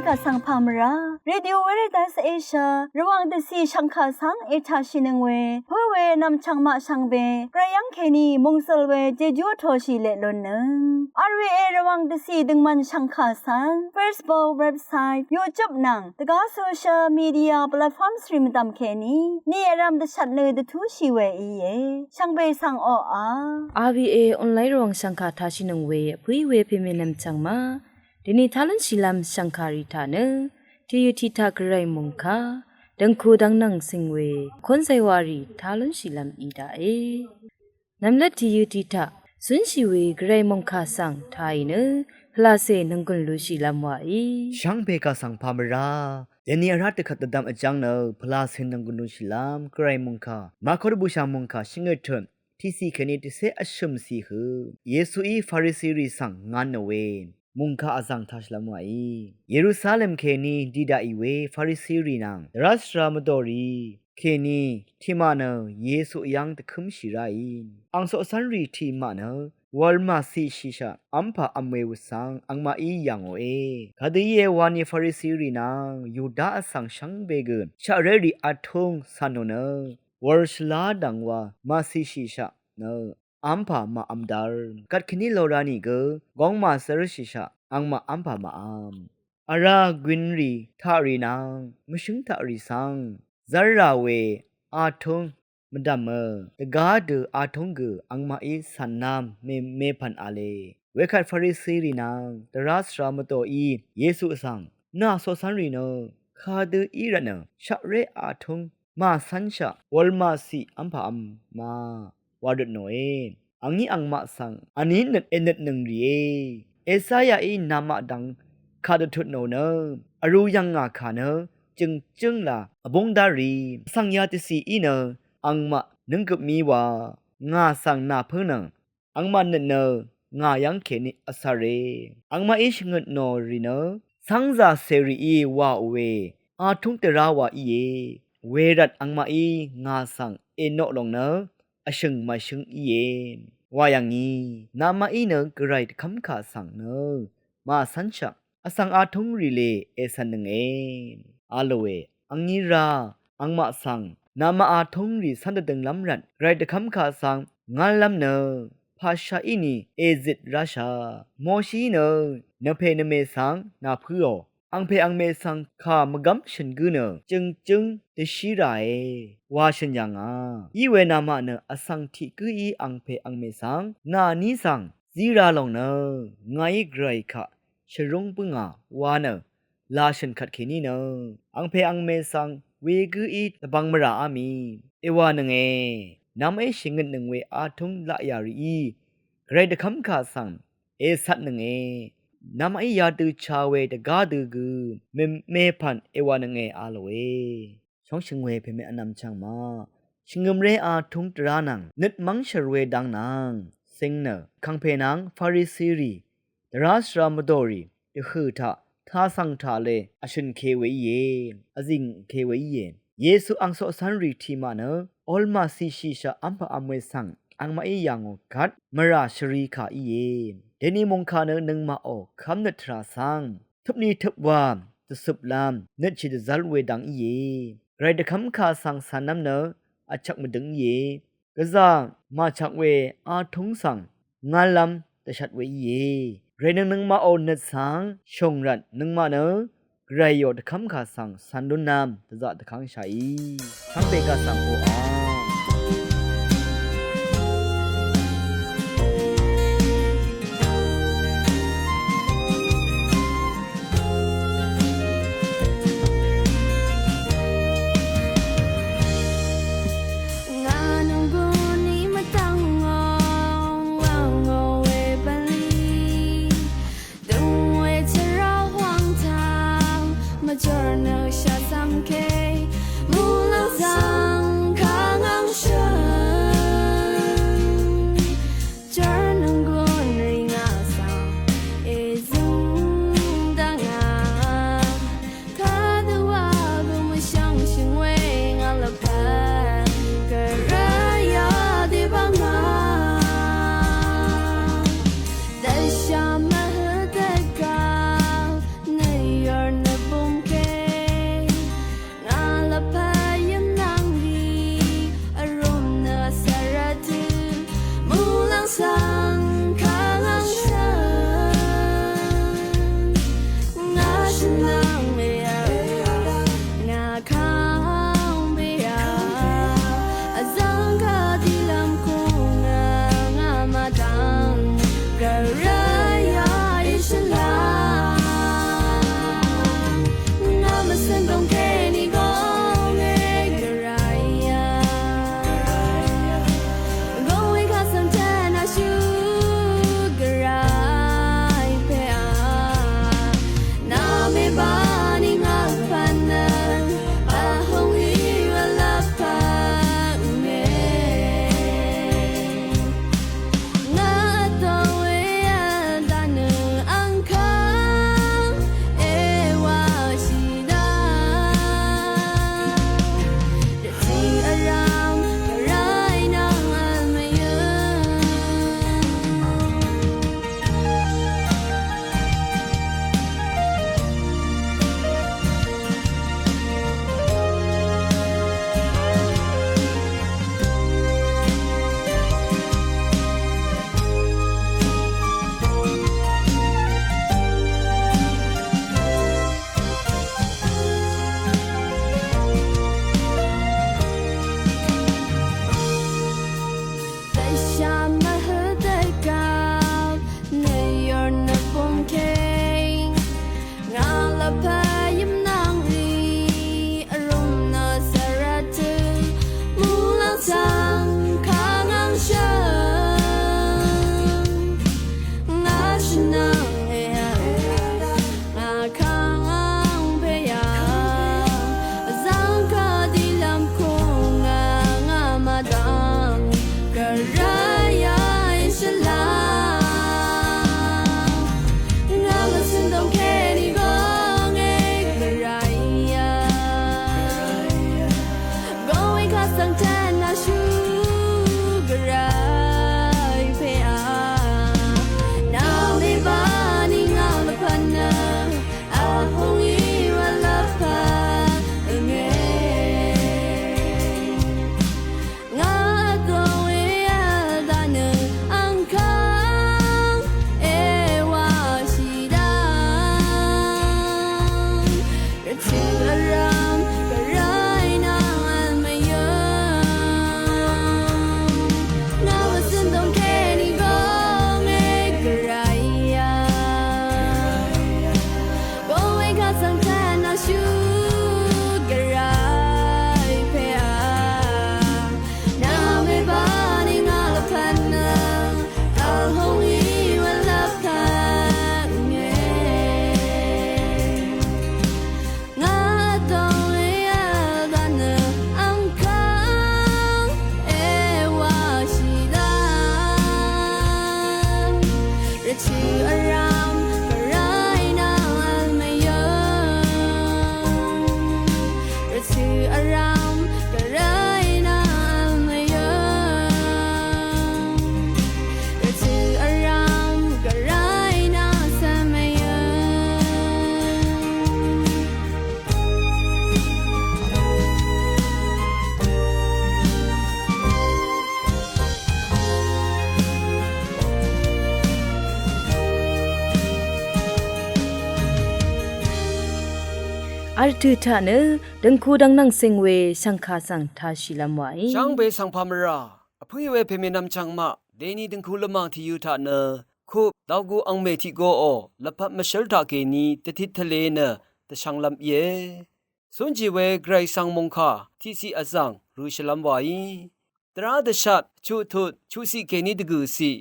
กะสังพามราเรดิโอเวเรตัสเอเชียระวังเดซีชังคาสังเอชาชินึงเวเพื่อเวนำชังมาชังเบกระยังเคนีมงสลเวเจจูโทชิเลลนนึงอาร์วีเอระวังเดซีดึงมันชังคาสัง Facebook เว็บไซต์ YouTube นังตะกาโซเชียลมีเดียแพลตฟอร์มสตรีมตามเคนีนี่รำเดชัดเลยเดทูชีเวอีเยชังเบสังออา RVA ออนไลน์ระวังชังคาทาชินึงเวผู้เวพิเมนำชังมาดินิทาลันชิลัมชังคาริธาเนที่ยุทิทากไรมงคาดังคูดังนังสิงเวคนไซวารีทาลันชิลัมอีดาเอนำเล็ดที่ยุทิทาสุนชิเวไกรมงคาสังไทยเนพลาเซนังกุลลุชิลัมวาอีช่างเบกาสังพามราเดนีอารัตขัดดำอจังเนพลาเซนังกุลลุชิลัมไกรมงคามาคอรบูชามงคาชิงเอทนที่สีคณิตเสอชมสีหือเยซูอีฟาริซีรีสังงานเวนมุงคาอาซังทัชลามวายเยรูซาเล็มเคนีดีดาอีเวฟาริซีรีนังรัสรามดอรีเคนีที่มาเนเยซูยังตะคุมชิไรอังโซสันรีที่มาเนวอลมาซีชิชาอัมพาอัมเววสังอังมาอียังโอคดีเยวานีฟาริซีรีนังยูดาอสังชังเบกนชาเรรีอัทงซานโนเนวอร์ชลาดังวามาซีชิชาเนอัมพามาอัมดาร์กัดคณิโลรานีเกกองมาเซรชิชาอังมาอัมพามาอัมอาราควินรีทารีนังมชุงทารีสังซาราเวอาทงมดัมเมตกาดอาทงเกอังมาอีสันนามเมพันอาเลเวคัดฟาริซีรีนังตรัสรามโตอีเยซูสังนาโซสันรีโนคาดอีระเนชะเรอาทงมาสันชะวอลมาซีอัมพาอัมมาวาดโนเออังนี้อังมาสังอันนี้เน็ตเนึงรีเอสายาอีนามาดังคาดทุดโนเนอรูยังงาคาเนจึงลาอบงดารีสังยาติสีอีเนอังมานึงกับมีว่างาสังนาเพิ่งนังอังมาเนงายังเขนิอสาเรอังมาอิชเงินโนรีเนสังซาเซรีอีวาเวอาทุงเตราวาอีเยเวรัดอังมาอีงาสังเอโนลงเนอชึงมาชึงอีเยว่าอย่างนี้นามาอีเนกไรคำขาสังเนมาสันชักอสังอาทุงรีเลเอสันนึงเองอาโลเวอังนี้ราอังมาสังนามาอาทุงรีสันดึงลำรันไรคำขาสังงานลำเนภาษาอินีเอซิดราชาโมชีเนเพนเมสังนาเพื่ออังเพอังเมสังข้ามกัมฉันกูเนจึงเดชิไรว่าฉันยังอีเวนามาเนอสังทิกุอีอังเพอังเมสังนานิสังซีราลงเนไงไกรคะชรงปุงวาเนลาฉันขัดเขนี่เนอังเพอังเมสังเวกุอีตบังมราอามีเอวานงเอนำเอชิงเงินหนึ่งเวอาทุงละยารีไกรเดคำขาสังเอสัตหนึ่งนำไอยาดูชาเวตกาดูกูเมพันเอวานงเออาลเวช่องชิงเวเพเมอนำช่างมาชิงเงมเรอาทุงตรานังนึดมังชรเวดังนางสิงเนคังเพนังฟาริซีรีดรัสรามดอรีเดคือท่าสังทาเลอชุนเคเวเยอจิงเคเวเยเยซูอังโซสันรีทีมาเนออลมาซีชิชาอัมพะอัมเวสังอังมาอียังกัดมราชรีคาอีเยเดนีมงคาเนนึงมาออกคำนัทราสังทุบนี้ทุบวามตสุบลามนึดชิดซัลเวดังอีเยไรเดคำคาสังสานน้ำเนอชักมาดึงเยกะซามาชักเวอาทุงสังงานลำแต่ชัดเวเยไรนึงมาอนัดสังชงรันนึงมาเนไรโยดคำคาสังสันดุนนามตะจะตะคังชัยทั้งเปกาสังโออา อาร์ตุทาเนดังคูดังนังเซงเวสังคาสังทาชิลามไว ช่างเบสังพามราอภุยเวเพมินำจังมะเดนีดึงคูละมังที่ยูทาเนคูดาวกูอังเมที่โกโอละพัดมะเชลทาเกนีตะทิทะเลเนตะช่างลำเยสุนจีเวไกรสังมงคาที่สีอซังรูชลัมไวตราดชัดชูทุดชูสีเกนีดกูสี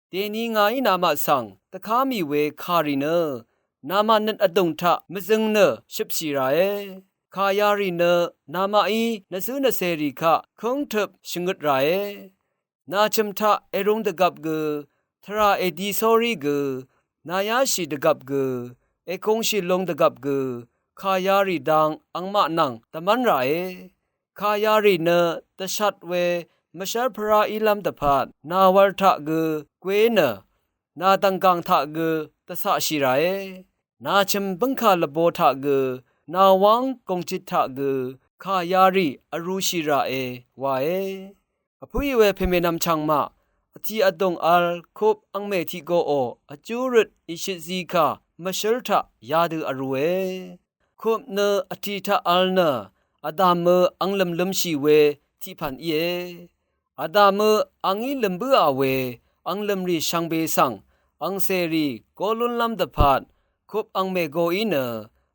เดนีงายนามะสังตะคามีเวคาริเนนามานันอดงทะมะซึงเนชิบชีราเอคายาริเนนามาอีนซูนเซริคะคงทึบชงุดราเอนาจมทะเอรงดะกับกทราเอดีซอรีกนายาชีดะกับกเอคงชิลงดะกับกคายาริดังอังมะนังตะมันราเอคายาริเนตะชัดเวมะชะพราอีลัมตะพาดนาวัลทะกเกวเนนาตังกังทะกตะสะชีราเอนาชิมบังคาลโบทะกนาวังกงจิตทะกคายาริอรูชิราเอวาเออภุยเวเพเมนำชังมาอธิอดงอัลคบอังเมทิโกโออจูรุดอิชิซีคามะเชลทะยาดูอรูเอคบเนอธิทะอัลเนอดามอังลำลำชีเวที่พันเยอดามอังอีลำบืออาเวอังลำรีชังเบสังอังเซรีโกลุนลำตะพาดคบอังเมโกอินเน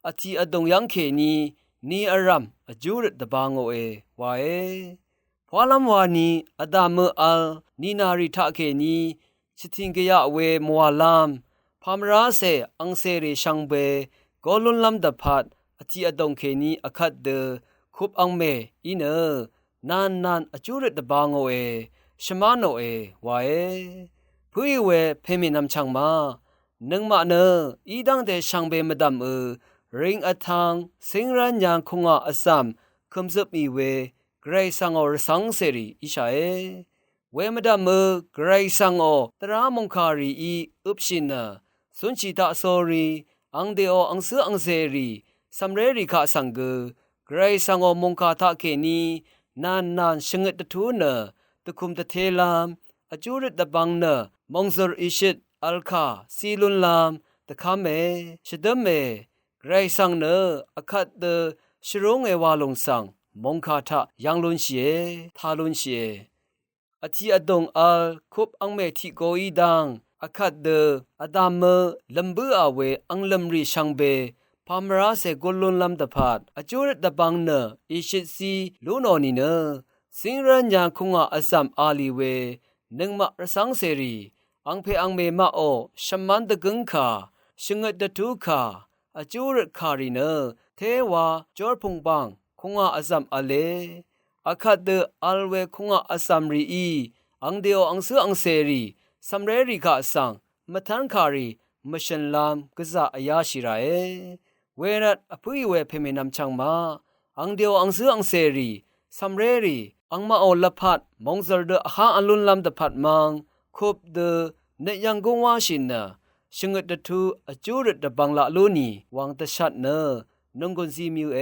อธิอดงยังเคนีอารัมอจูรดบางโอเอวาเอพอลำวานีอดามอัลนีนาริทะเคนีชิติงกยะเวมัวลามพามราเซอังเซรีชังเบโกลุนลำตะพาดอธิอดงเคนีอคัดเดคบอังเมอินเนนานอจูรดบางโอเอชมาโนเอวาเอผู้ยเวเพมินำชังมานึงมาเนอีดังเดชังเบมดำริงอทังสิงรันยังคงอาสัมคุมซุบมีเวไกรสังอรสังเสรีอิชาเอเวมดำไกรสังอตรามงคารีอีอุปชินาสุนชิตาโซรีอังเดออังเสืออังเซรีสัมเรริคาสังเกไกรสังอมงคาทะเคนีนานชงดทูเนตะคุมตะเทลามอจูริตะบังเนมงซอร์อิชิตอัลคาซีลุนลามตะคาเมชดเมไรสังเนอคัดเดชรงเอวาลงสังมงคาทะยังลุนเชทาลุนเชอธิอดงอัลคุบอังเมทิโกอีดังอคัดเดอดามลัมบืออาเวอังลัมรีชังเบพามราเซกุลุนลัมตะพาดอจูริตะบังเนอิชิตซีลูนอนีเนสิงรัญญาคุงะอซัมอาลีเวนึงมะระสังเสรีอังเพอังเมมะโอชมันตะกึงคาชงดทูคาอจูรคาริเนเทวาจอร์พงบังคงอาซัมอเลอคัดเดอัลเวคงอาซัมรีอีอังเดียวอังเสืออังเซรีสัมเรริกาสังมทันคารีมชันลามกษาอายาชิราเอเวรัตอภุยเวเพเมนำชังมาอังเดียวอังเสืออังเซรีสัมเรรีอังมาโอลพัดมงซลเดฮาอันลุนลำตะพัดมังคบเดเนยังกงวาชินนาชงดทูอจูรดบังละลูนีวังตะชัดเนนงกนซีมิวเอ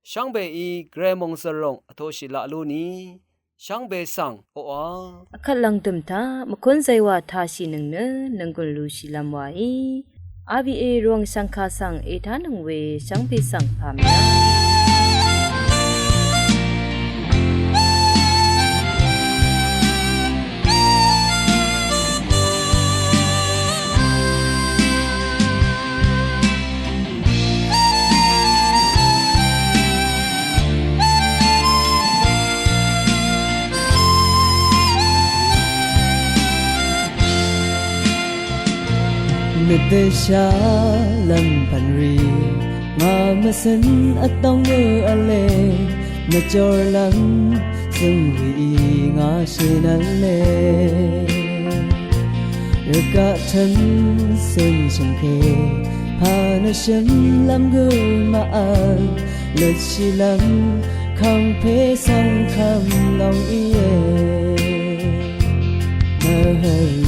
ช่างเบอีเกรมงสรงอโทชิละลูนีช่างเบสังโออา อคัดลังตุมตามะคนไซวาทาชินึงเนนังกุลลูชิลามไวอาบีเอรวงสังคาสังเอทานังเวสังเบสังพามยา te sha lam pan ri nga ma sen atong ngu ale na jor lam sum wi nga she nan le ga thân sen song ke pa na shen lam gu ma a le chi lam khang phe sang kham long ye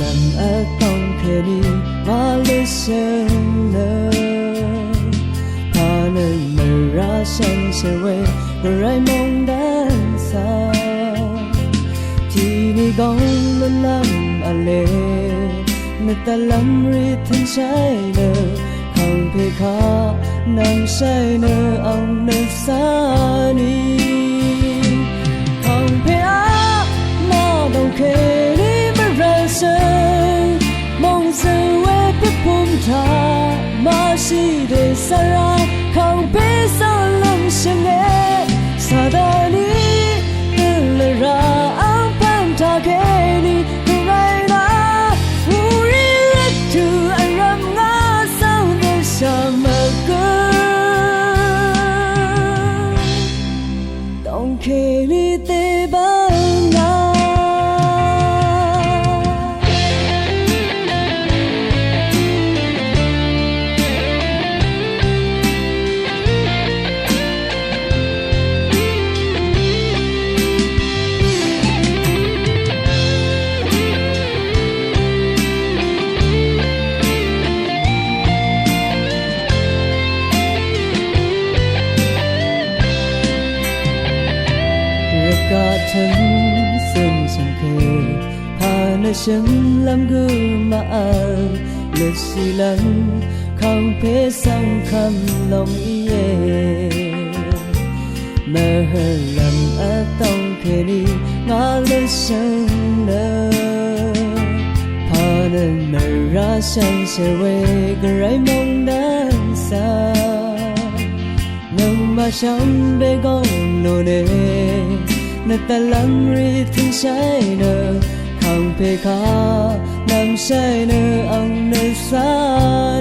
lam atong ke ni ma le shen le pa na ma ra shan she we rai mong dan sa ti ni gong lo lam a le na ta lam ri thin shai le khang phe kha nam shai ne ang ne sa ni khang phe a ma dong ke ri ma ra shen mong se we pe pum tha ma shi de sa ra khang phe sa lam shen ne sa da ni le ra ang pam tha ke ni rai na wu ri let to aram nga sao de sha ma ko dong ke ri te ba na ga thân sen song ke pa na shen lam gu ma a le si lam khang phe sang kham long ye ma lam a tong ke ni nga le shen na pa na ma ra shan she we ga rai mong dan sa nang ma sham be gong lo ne na ta lam ri thin shai ne khang phe kha nam shai ne ang ne sa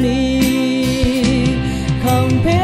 ni khang phe